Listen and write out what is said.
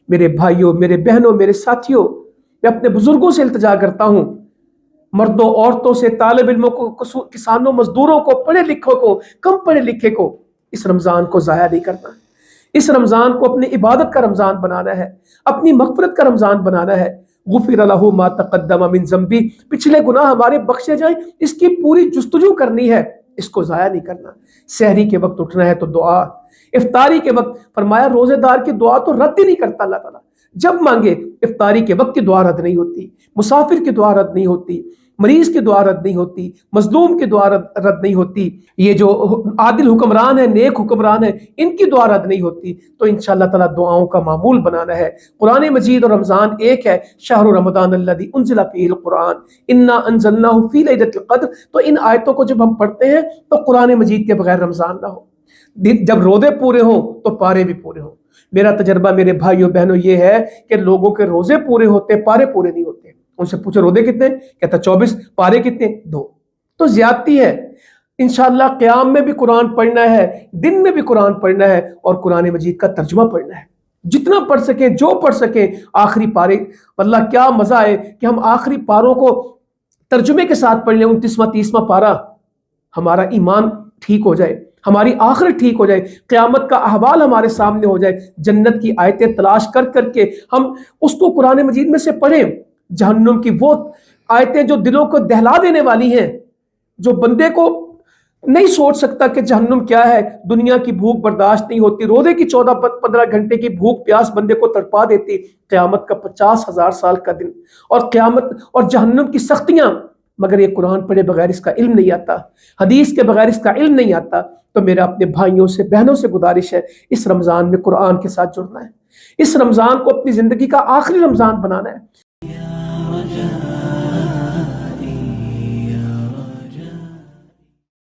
میرے بھائیوں، میرے بہنوں، میرے ساتھیوں، میں اپنے بزرگوں سے التجا کرتا ہوں، مردوں عورتوں سے، طالب علموں کو، کسانوں مزدوروں کو، پڑھے لکھوں کو، کم پڑھے لکھے کو، اس رمضان کو ضائع نہیں کرنا۔ اس رمضان کو اپنی عبادت کا رمضان بنانا ہے، اپنی مغفرت کا رمضان بنانا ہے۔ غفر لہ ما تقدم من ذنبی، پچھلے گناہ ہمارے بخشے جائیں، اس کی پوری جستجو کرنی ہے، اس کو ضائع نہیں کرنا۔ سحری کے وقت اٹھنا ہے تو دعا، افطاری کے وقت فرمایا روزے دار کی دعا تو رد ہی نہیں کرتا اللہ تعالیٰ، جب مانگے۔ افطاری کے وقت کی دعا رد نہیں ہوتی، مسافر کی دعا رد نہیں ہوتی، مریض کی دعا رد نہیں ہوتی، مظلوم کی دعا رد نہیں ہوتی، یہ جو عادل حکمران ہے، نیک حکمران ہے، ان کی دعا رد نہیں ہوتی۔ تو انشاءاللہ تعالیٰ دعاؤں کا معمول بنانا ہے۔ قرآن مجید اور رمضان ایک ہے، شہر رمضان الذی انزل فیہ القرآن انا انزلناہ فی لیلۃ القدر۔ تو ان آیتوں کو جب ہم پڑھتے ہیں تو قرآن مجید کے بغیر رمضان نہ ہو۔ جب روزے پورے ہوں تو پارے بھی پورے ہوں۔ میرا تجربہ میرے بھائیوں بہنوں یہ ہے کہ لوگوں کے روزے پورے ہوتے، پارے پورے نہیں ہوتے۔ ان سے پوچھو روزے کتنے، کہتا 24، پارے کتنے، 2۔ تو زیادتی ہے۔ انشاءاللہ قیام میں بھی قرآن پڑھنا ہے، دن میں بھی قرآن پڑھنا ہے، اور قرآن مجید کا ترجمہ پڑھنا ہے، جتنا پڑھ سکیں، جو پڑھ سکیں۔ آخری پارے، واللہ کیا مزہ ہے کہ ہم آخری پاروں کو ترجمے کے ساتھ پڑھ لیں، 29واں 30واں پارہ، ہمارا ایمان ٹھیک ہو جائے، ہماری آخرت ٹھیک ہو جائے، قیامت کا احوال ہمارے سامنے ہو جائے، جنت کی آیتیں تلاش کر کر کے ہم اس کو قرآن مجید میں سے پڑھیں، جہنم کی وہ آیتیں جو دلوں کو دہلا دینے والی ہیں، جو بندے کو نہیں سوچ سکتا کہ جہنم کیا ہے۔ دنیا کی بھوک برداشت نہیں ہوتی، روزے کی 14-15 گھنٹے کی بھوک پیاس بندے کو تڑپا دیتی، قیامت کا 50,000 سال کا دن، اور قیامت اور جہنم کی سختیاں، مگر یہ قرآن پڑھے بغیر اس کا علم نہیں آتا، حدیث کے بغیر اس کا علم نہیں آتا۔ تو میرا اپنے بھائیوں سے بہنوں سے گزارش ہے، اس رمضان میں قرآن کے ساتھ جڑنا ہے، اس رمضان کو اپنی زندگی کا آخری رمضان بنانا ہے۔